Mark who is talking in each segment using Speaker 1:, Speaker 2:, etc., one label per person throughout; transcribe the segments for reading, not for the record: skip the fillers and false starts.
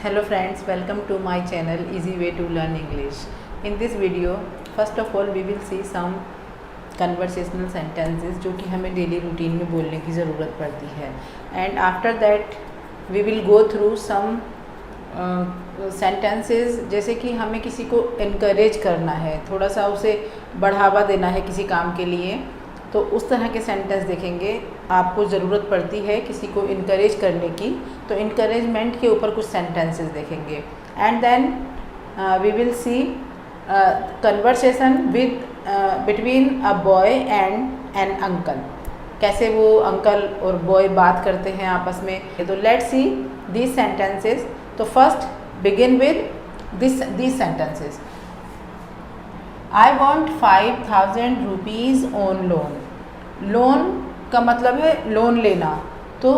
Speaker 1: Hello friends, welcome to my channel Easy Way to Learn English. In this video, first of all we will see some conversational sentences जो कि हमें daily routine में बोलने की ज़रूरत पड़ती है, and after that we will go through some sentences जैसे कि हमें किसी को encourage करना है, थोड़ा सा उसे बढ़ावा देना है किसी काम के लिए, तो उस तरह के सेंटेंस देखेंगे। आपको ज़रूरत पड़ती है किसी को इनकरेज करने की, तो इनकरेजमेंट के ऊपर कुछ सेंटेंसेस देखेंगे। And then we will see conversation with between a boy and an uncle. कैसे वो अंकल और बॉय बात करते हैं आपस में। तो लेट्स सी दीज सेंटेंसेस। तो first begin with these sentences. I want 5,000 rupees on loan. Loan का मतलब है लोन लेना, तो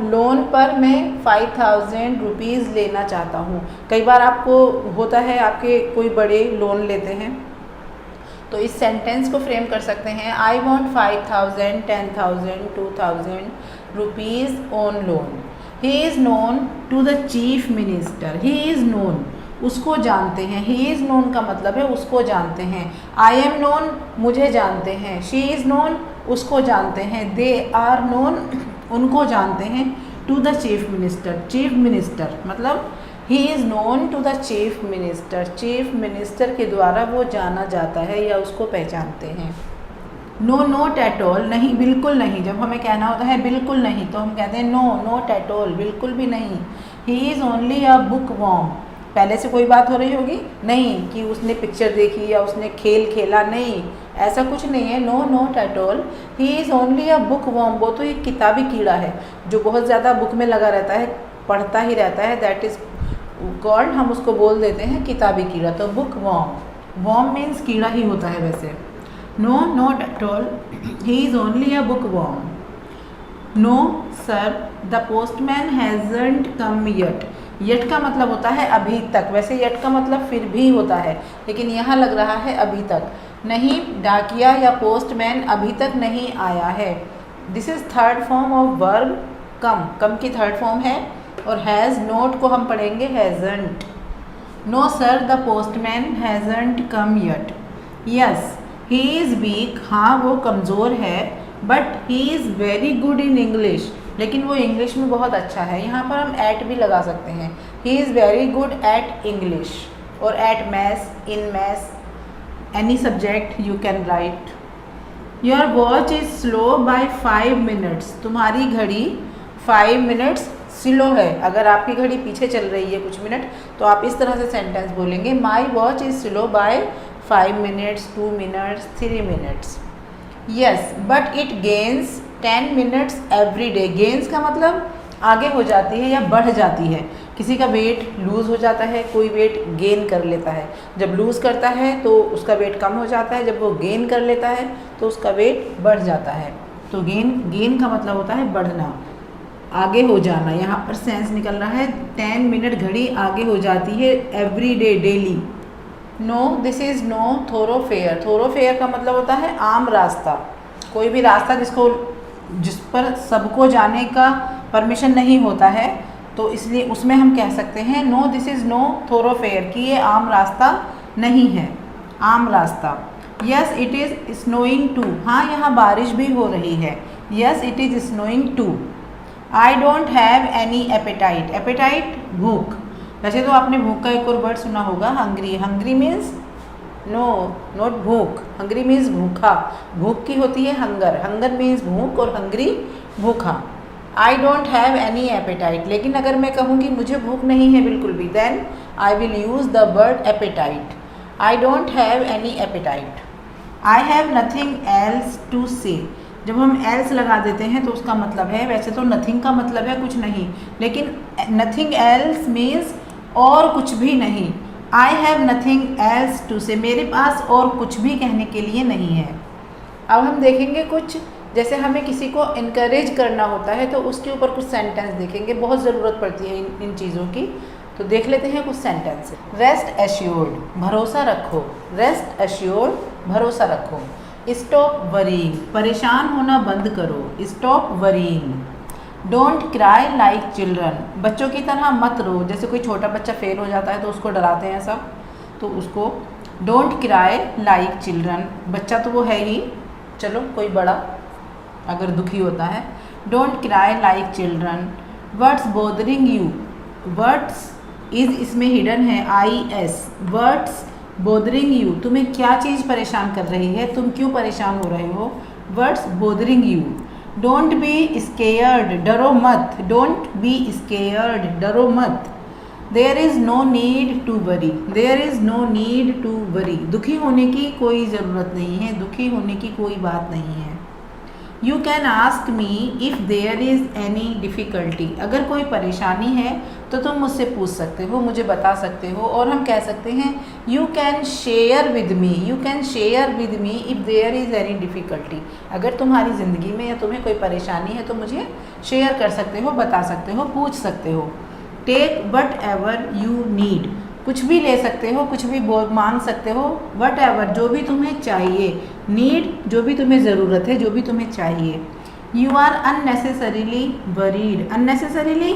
Speaker 1: लोन पर मैं 5,000 रुपीज़ लेना चाहता हूँ। कई बार आपको होता है आपके कोई बड़े लोन लेते हैं, तो इस सेंटेंस को फ्रेम कर सकते हैं I want 5,000, 10,000, 2,000 rupees on loan. He is known to the chief minister. He is known, उसको जानते हैं। ही इज़ नोन का मतलब है उसको जानते हैं। आई एम नोन, मुझे जानते हैं। शी इज़ नोन, उसको जानते हैं। दे आर नोन, उनको जानते हैं। To the chief minister, chief minister मतलब he is known to the chief minister. Chief minister के द्वारा वो जाना जाता है या उसको पहचानते हैं। नो नोट एट ऑल, नहीं बिल्कुल नहीं। जब हमें कहना होता है बिल्कुल नहीं, तो हम कहते हैं नो नोट एट ऑल, बिल्कुल भी नहीं। He is only a book warm. पहले से कोई बात हो रही होगी, नहीं कि उसने पिक्चर देखी या उसने खेल खेला, नहीं, ऐसा कुछ नहीं है। No not at all, he is only a book warm. वो तो एक किताबी कीड़ा है जो बहुत ज़्यादा बुक में लगा रहता है, पढ़ता ही रहता है। दैट इज़ कॉल्ड, हम उसको बोल देते हैं किताबी कीड़ा। तो बुक वॉर्म, वॉर्म मीन्स कीड़ा ही होता है वैसे। No not at all, he is only a book worm. No sir, the postman hasn't come yet. Yet का मतलब होता है अभी तक। वैसे येट का मतलब फिर भी होता है, लेकिन यहाँ लग रहा है अभी तक। नहीं, डाकिया या पोस्टमैन अभी तक नहीं आया है। This is third form of verb come. Come की थर्ड फॉर्म है। और हैज़, नोट को हम पढ़ेंगे hasn't. No sir, the postman hasn't come yet. Yes, he is weak, हाँ वो कमज़ोर है। But he is very good in English, लेकिन वो इंग्लिश में बहुत अच्छा है। यहाँ पर हम एट भी लगा सकते हैं। He is very good at English और at maths, in maths, any subject you can write. Your watch is slow by 5 minutes. तुम्हारी घड़ी 5 मिनट्स स्लो है। अगर आपकी घड़ी पीछे चल रही है कुछ मिनट, तो आप इस तरह से सेंटेंस बोलेंगे my watch is slow by 5 minutes, 2 minutes, 3 minutes. Yes, but it gains 10 minutes every day. Gains का मतलब आगे हो जाती है या बढ़ जाती है। किसी का वेट लूज़ हो जाता है, कोई वेट गेन कर लेता है। जब लूज़ करता है तो उसका वेट कम हो जाता है, जब वो गेन कर लेता है तो उसका वेट बढ़ जाता है। तो गेन का मतलब होता है बढ़ना, आगे हो जाना। यहाँ पर सेंस निकल रहा है 10 मिनट घड़ी आगे हो जाती है every day, daily. No, this is no thoroughfare. Thoroughfare का मतलब होता है आम रास्ता। कोई भी रास्ता जिस पर सबको जाने का परमिशन नहीं होता है, तो इसलिए उसमें हम कह सकते हैं no this is no thoroughfare, कि ये आम रास्ता नहीं है, आम रास्ता। Yes it is snowing too. हाँ यहाँ बारिश भी हो रही है। Yes it is snowing too. I don't have any appetite. Appetite भूख। वैसे तो आपने भूख का एक और वर्ड सुना होगा, hungry. Hungry means no, not भूख। हंग्री मीन्स भूखा। भूख की होती है हंगर। हंगर मीन्स भूख और हंग्री भूखा। I don't have any appetite. लेकिन अगर मैं कहूँ कि मुझे भूख नहीं है बिल्कुल भी, then I will use the word appetite. I don't have any appetite. I have nothing else to say. जब हम एल्स लगा देते हैं तो उसका मतलब है, वैसे तो नथिंग का मतलब है कुछ नहीं, लेकिन नथिंग एल्स मीन्स और कुछ भी नहीं। I have nothing else to say, मेरे पास और कुछ भी कहने के लिए नहीं है। अब हम देखेंगे कुछ, जैसे हमें किसी को इनकरेज करना होता है तो उसके ऊपर कुछ सेंटेंस देखेंगे। बहुत ज़रूरत पड़ती है इन चीज़ों की। तो देख लेते हैं कुछ सेंटेंस। रेस्ट एश्योर्ड, भरोसा रखो। रेस्ट एश्योर्ड, भरोसा रखो। स्टॉप वरीइंग, परेशान होना बंद करो। Stop worrying. Don't cry like children, बच्चों की तरह मत रो। जैसे कोई छोटा बच्चा फेल हो जाता है तो उसको डराते हैं सब, तो उसको डोंट क्राई लाइक चिल्ड्रन, बच्चा तो वो है ही, चलो कोई बड़ा अगर दुखी होता है। Don't cry like children. What's bothering you, what's is इसमें हिडन है IS, व्हाट्स बोदरिंग यू, तुम्हें क्या चीज़ परेशान कर रही है, तुम क्यों परेशान हो रहे हो, what's bothering you. Don't be scared, डरो मत, डोंट बी स्केयर्ड, डरो मत। There is no need to worry, there is no need to worry, दुखी होने की कोई ज़रूरत नहीं है, दुखी होने की कोई बात नहीं है। You can ask me if there is any difficulty, अगर कोई परेशानी है तो तुम मुझसे पूछ सकते हो, मुझे बता सकते हो। और हम कह सकते हैं you can share with me, you can share with me if there is any difficulty, अगर तुम्हारी ज़िंदगी में या तुम्हें कोई परेशानी है तो मुझे शेयर कर सकते हो, बता सकते हो, पूछ सकते हो। Take whatever you need, कुछ भी ले सकते हो, कुछ भी मांग सकते हो। वट एवर, जो भी तुम्हें चाहिए। नीड, जो भी तुम्हें ज़रूरत है, जो भी तुम्हें चाहिए। You are unnecessarily worried, unnecessarily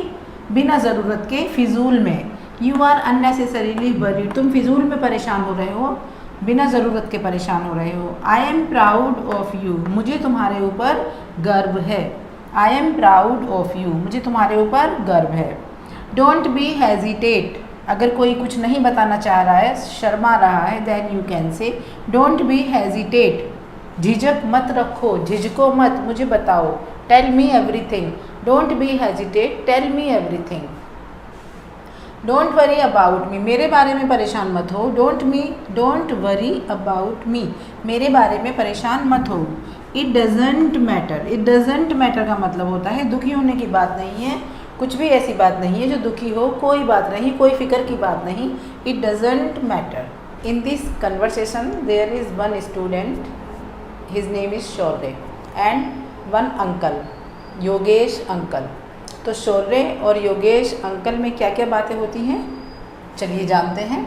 Speaker 1: बिना ज़रूरत के, फिजूल में। यू आर अननेसेसरीली वरीड, तुम फिजूल में परेशान हो रहे हो, बिना ज़रूरत के परेशान हो रहे हो। I am proud of you, मुझे तुम्हारे ऊपर गर्व है। I am proud of you, मुझे तुम्हारे ऊपर गर्व है। डोंट बी हेजिटेट, अगर कोई कुछ नहीं बताना चाह रहा है, शर्मा रहा है, then you can say don't be hesitate, झिझक मत रखो, झिझको मत, मुझे बताओ। Tell me everything, don't be hesitate, tell me everything. Don't worry about me, मेरे बारे में परेशान मत हो। डोंट वरी अबाउट मी, मेरे बारे में परेशान मत हो। It doesn't matter, it doesn't matter का मतलब होता है दुखी होने की बात नहीं है, कुछ भी ऐसी बात नहीं है जो दुखी हो, कोई बात नहीं, कोई फिक्र की बात नहीं। It doesn't matter. In this conversation there is one student, his name is Shaurya, and one uncle, Yogesh uncle. तो शौर्य और योगेश अंकल में क्या क्या बातें होती हैं, चलिए जानते हैं।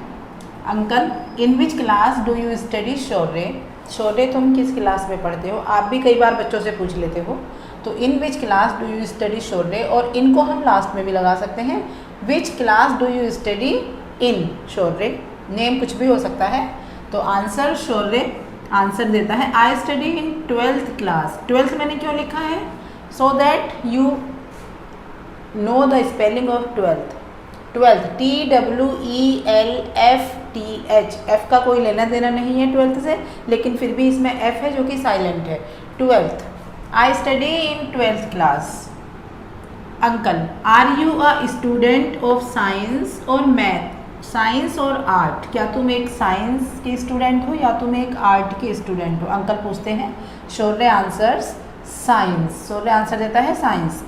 Speaker 1: Uncle, in which class do you study Shaurya, Shaurya तुम किस क्लास में पढ़ते हो। आप भी कई बार बच्चों से पूछ लेते हो, तो in which class do you study Shaurya, और इनको हम लास्ट में भी लगा सकते हैं। Which class do you study in Shaurya, name कुछ भी हो सकता है। तो आंसर शौर्य आंसर देता है आई study in 12th class. 12th मैंने क्यों लिखा है, so that you know the spelling of 12th। 12th TWELFTH, F का कोई लेना देना नहीं है 12th से, लेकिन फिर भी इसमें एफ है जो कि साइलेंट है। 12th, I study in 12th class. Uncle, are you a student of science और मैथ, साइंस और आर्ट, क्या तुम एक साइंस के स्टूडेंट हो या तुम एक आर्ट के स्टूडेंट हो, अंकल पूछते हैं। Shaurya answers science, Shaurya answer देता है science.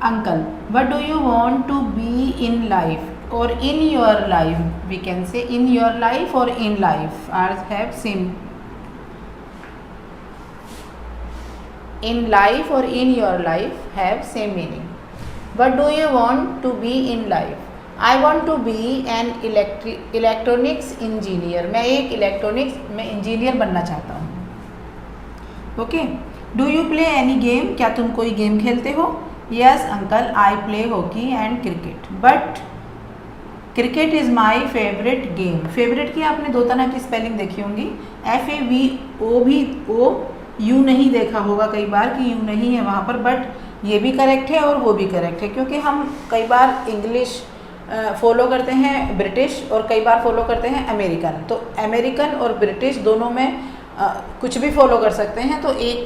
Speaker 1: Uncle, what do you want to be in life और in your life, we can say in your life और in life are have same, in life or in your life have same meaning. What do you want to be in life? I want to be an electronics engineer. मैं एक electronics में engineer बनना चाहता हूँ। Okay, do you play any game, क्या तुम कोई game खेलते हो। Yes uncle, I play hockey and cricket, but cricket is my favourite game. Favourite की आपने दो तरह की स्पेलिंग देखी होंगी, FAVO भी ओ, यू नहीं देखा होगा कई बार कि यू नहीं है वहाँ पर, बट ये भी करेक्ट है और वो भी करेक्ट है, क्योंकि हम कई बार इंग्लिश फॉलो करते हैं ब्रिटिश और कई बार फॉलो करते हैं अमेरिकन। तो अमेरिकन और ब्रिटिश दोनों में कुछ भी फॉलो कर सकते हैं, तो एक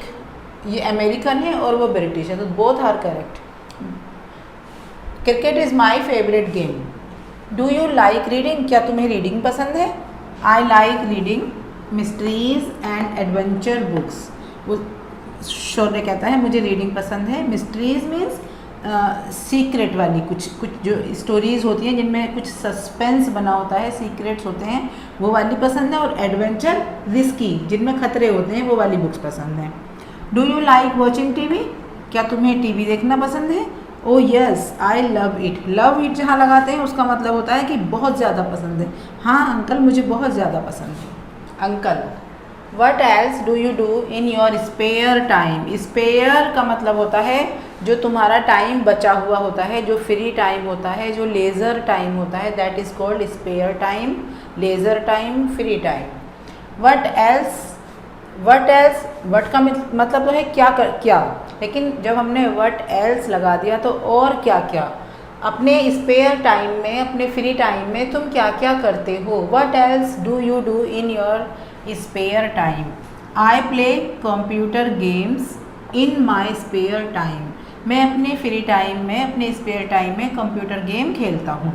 Speaker 1: ये अमेरिकन है और वो ब्रिटिश है, तो both are correct. Cricket is my favourite game. Do you like reading, क्या तुम्हें रीडिंग पसंद है। I like reading mysteries and adventure books. वो शौर्य कहता है मुझे रीडिंग पसंद है। मिस्ट्रीज मीन्स सीक्रेट वाली, कुछ जो स्टोरीज़ होती हैं जिनमें कुछ सस्पेंस बना होता है, सीक्रेट्स होते हैं, वो वाली पसंद है। और एडवेंचर रिस्की, जिनमें खतरे होते हैं, वो वाली बुक्स पसंद हैं। Do you like watching TV, क्या तुम्हें टीवी देखना पसंद है। ओ yes I love it. Love it जहाँ लगाते हैं उसका मतलब होता है कि बहुत ज़्यादा पसंद है। हाँ अंकल, मुझे बहुत ज़्यादा पसंद है। Uncle, what else do you do in your spare time. Spare का मतलब होता है जो तुम्हारा टाइम बचा हुआ होता है, जो फ्री टाइम होता है, जो लेज़र टाइम होता है, that is called spare time, leisure time, free time. What else, what else, what का मतलब तो है क्या, लेकिन जब हमने वट एल्स लगा दिया तो और क्या क्या, अपने स्पेयर टाइम में, अपने फ्री टाइम में तुम क्या क्या करते हो। What else do you do in your spare time. I play computer games in my spare time. मैं अपने फ्री टाइम में, अपने स्पेयर टाइम में कंप्यूटर गेम खेलता हूँ।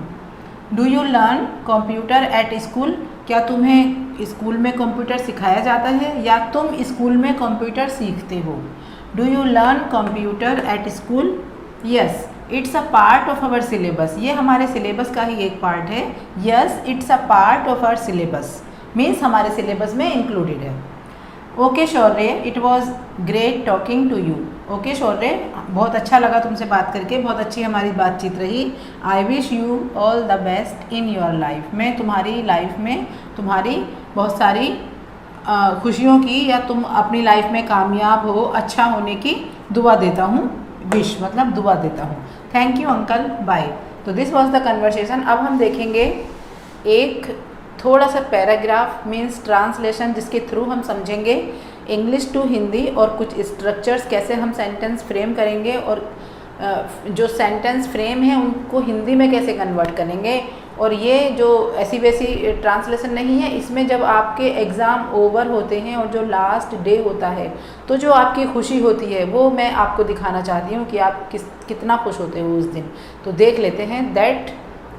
Speaker 1: Do you learn computer at school. क्या तुम्हें स्कूल में कंप्यूटर सिखाया जाता है या तुम स्कूल में कंप्यूटर सीखते हो। Do you learn computer at school. Yes it's a part of our syllabus. ये हमारे सिलेबस का ही एक पार्ट है। Yes it's a part of our syllabus means हमारे सिलेबस में इंक्लूडेड है। Okay Shaurya, it was great talking to you. Okay Shaurya, बहुत अच्छा लगा तुमसे बात करके, बहुत अच्छी हमारी बातचीत रही। I wish you all the best in your life. मैं तुम्हारी लाइफ में तुम्हारी बहुत सारी खुशियों की, या तुम अपनी लाइफ में कामयाब हो, अच्छा होने की दुआ देता हूँ। विश मतलब दुआ देता हूँ। Thank you uncle, bye. तो दिस वॉज द कन्वर्सेशन। अब हम देखेंगे एक थोड़ा सा पैराग्राफ मीन्स ट्रांसलेशन, जिसके थ्रू हम समझेंगे इंग्लिश टू हिंदी और कुछ स्ट्रक्चर्स, कैसे हम सेंटेंस फ्रेम करेंगे और जो सेंटेंस फ्रेम है उनको हिंदी में कैसे कन्वर्ट करेंगे। और ये जो ऐसी वैसी ट्रांसलेशन नहीं है, इसमें जब आपके एग्ज़ाम ओवर होते हैं और जो लास्ट डे होता है तो जो आपकी खुशी होती है वो मैं आपको दिखाना चाहती हूँ कि आप कितना खुश होते हो उस दिन। तो देख लेते हैं दैट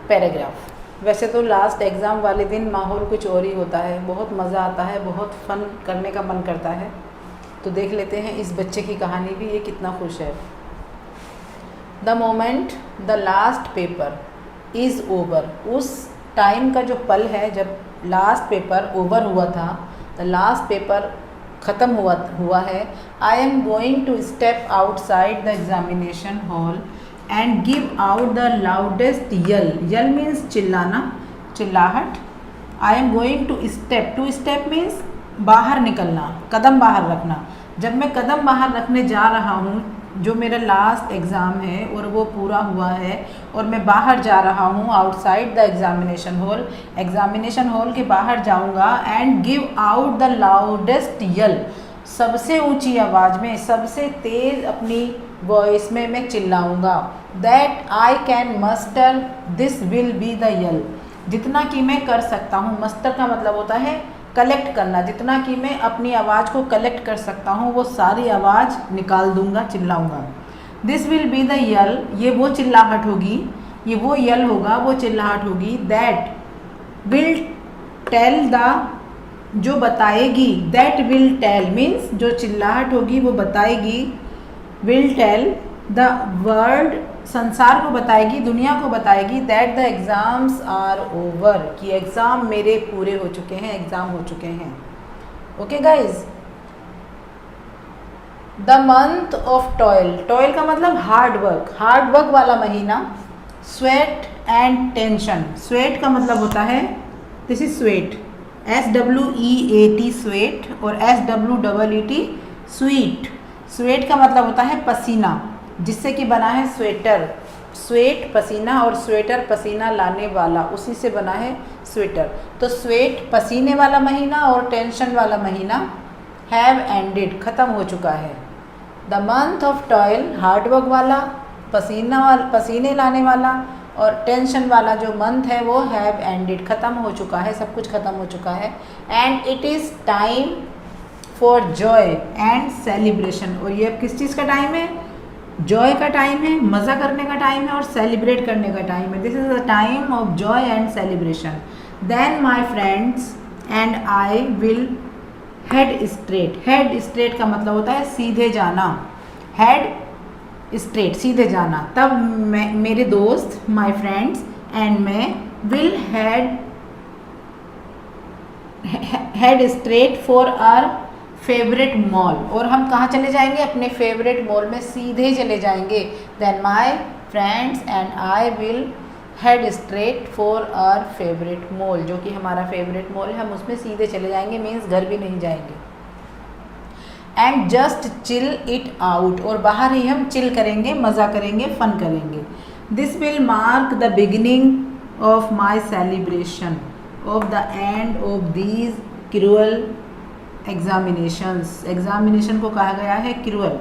Speaker 1: पैराग्राफ। वैसे तो लास्ट एग्ज़ाम वाले दिन माहौल कुछ और ही होता है, बहुत मज़ा आता है, बहुत फ़न करने का मन करता है। तो देख लेते हैं इस बच्चे की कहानी भी, ये कितना खुश है। The moment the last paper is over. उस टाइम का जो पल है जब लास्ट पेपर ओवर हुआ था, द लास्ट पेपर ख़त्म हुआ है। I am going to step outside the examination hall and give out the loudest yell. Yell means चिल्लाना, चिल्लाहट। I am going to step means बाहर निकलना, कदम बाहर रखना। जब मैं कदम बाहर रखने जा रहा हूँ, जो मेरा लास्ट एग्ज़ाम है और वो पूरा हुआ है और मैं बाहर जा रहा हूँ outside the examination hall, examination hall के बाहर जाऊँगा। And give out the loudest yell, सबसे ऊंची आवाज़ में, सबसे तेज़ अपनी वॉइस में मैं चिल्लाऊँगा। That I can muster this will be the yell. जितना कि मैं कर सकता हूँ, मस्टर का मतलब होता है कलेक्ट करना, जितना कि मैं अपनी आवाज़ को कलेक्ट कर सकता हूँ वो सारी आवाज़ निकाल दूँगा, चिल्लाऊँगा। दिस विल बी द यल, ये वो चिल्लाहट होगी, ये वो यल होगा, वो चिल्लाहट होगी। दैट विल टेल द, जो बताएगी, दैट विल टेल मीन्स जो चिल्लाहट होगी वो बताएगी, विल टेल द वर्ल्ड, संसार को बताएगी, दुनिया को बताएगी, that the exams are over, कि एग्ज़ाम मेरे पूरे हो चुके हैं, एग्ज़ाम हो चुके हैं। Okay guys, the month of toil, toil का मतलब हार्ड वर्क वाला महीना। स्वेट एंड टेंशन, स्वेट का मतलब होता है, this is sweat, SWEAT sweat और SWEET स्वीट। स्वेट का मतलब होता है पसीना, जिससे कि बना है स्वेटर। स्वेट पसीना और स्वेटर पसीना लाने वाला, उसी से बना है स्वेटर। तो स्वेट पसीने वाला महीना और टेंशन वाला महीना हैव एंडेड, ख़त्म हो चुका है। The month of toil hard work वाला, पसीने लाने वाला, और टेंशन वाला जो मंथ है वो हैव एंडेड, ख़त्म हो चुका है, सब कुछ ख़त्म हो चुका है। And it is time for Joy and celebration, और ये अब किस चीज़ का टाइम है? जॉय का टाइम है, मज़ा करने का टाइम है और सेलिब्रेट करने का टाइम है। This is the time of joy and celebration. Then my friends and I will head straight. Head straight का मतलब होता है सीधे जाना, हेड स्ट्रेट सीधे जाना। तब मैं, मेरे दोस्त, माई फ्रेंड्स एंड मैं will head straight for our favourite mall, और हम कहाँ चले जाएंगे? अपने फेवरेट मॉल में सीधे चले जाएंगे। Then my friends and I will head straight for our favourite mall, जो कि हमारा फेवरेट मॉल है, हम उसमें सीधे चले जाएंगे, मीन्स घर भी नहीं जाएंगे। And just chill it out, और बाहर ही हम चिल करेंगे, मज़ा करेंगे, फन करेंगे। This will mark the beginning of my celebration of the end of these cruel examinations. Examination को कहा गया है क्रूअल।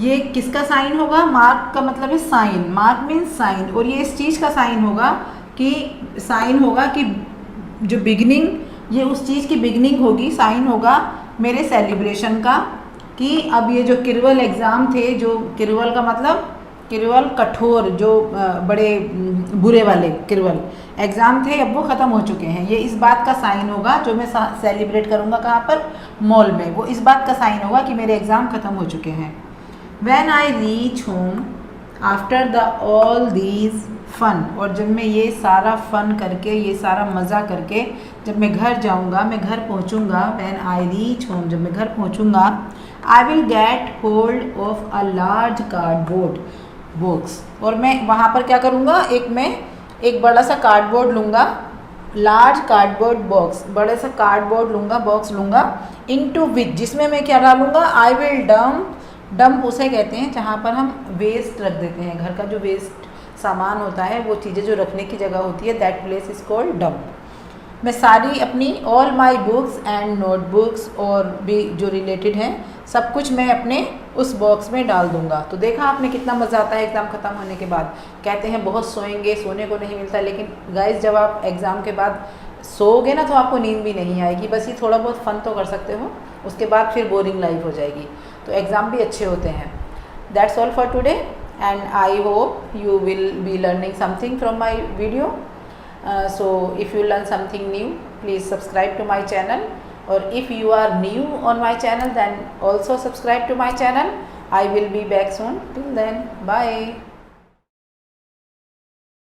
Speaker 1: ये किसका साइन होगा? मार्क का मतलब है साइन, मार्क मीन्स साइन, और ये इस चीज़ का साइन होगा कि साइन होगा कि जो बिगनिंग, ये उस चीज़ की बिगनिंग होगी, साइन होगा मेरे सेलिब्रेशन का, कि अब ये जो क्रूअल एग्ज़ाम थे, जो क्रूअल का मतलब क्रूअल कठोर, जो बड़े बुरे वाले क्रूअल एग्ज़ाम थे, अब वो ख़त्म हो चुके हैं। ये इस बात का साइन होगा, जो मैं सेलिब्रेट करूँगा कहाँ पर? मॉल में। वो इस बात का साइन होगा कि मेरे एग्ज़ाम ख़त्म हो चुके हैं। When I reach home after the all these fun, और जब मैं ये सारा फन करके, ये सारा मज़ा करके जब मैं घर जाऊँगा, मैं घर पहुँचूँगा, when I reach home, जब मैं घर पहुँचूँगा, I will get hold of a large cardboard box, और मैं वहाँ पर क्या करूँगा? एक बड़ा सा कार्डबोर्ड लूँगा, लार्ज कार्डबोर्ड बॉक्स, बड़े सा कार्डबोर्ड लूँगा, बॉक्स लूँगा, इनटू विच, जिसमें मैं क्या डालूँगा? आई विल डंप उसे कहते हैं जहाँ पर हम वेस्ट रख देते हैं, घर का जो वेस्ट सामान होता है, वो चीज़ें जो रखने की जगह होती है, that place is called dump. मैं सारी अपनी all my books and notebooks और भी जो रिलेटेड हैं, सब कुछ मैं अपने उस बॉक्स में डाल दूँगा। तो देखा आपने कितना मज़ा आता है एग्ज़ाम ख़त्म होने के बाद। कहते हैं बहुत सोएंगे, सोने को नहीं मिलता, लेकिन गाइस जब आप एग्ज़ाम के बाद सोओगे ना तो आपको नींद भी नहीं आएगी, बस ये थोड़ा बहुत फ़न तो कर सकते हो, उसके बाद फिर बोरिंग लाइफ हो जाएगी। तो एग्ज़ाम भी अच्छे होते हैं। That's all for today and I hope you will be learning something from my video. So if you learn something new, please subscribe to my channel, or if you are new on my channel, then also subscribe to my channel. I will be back soon. Till then, bye.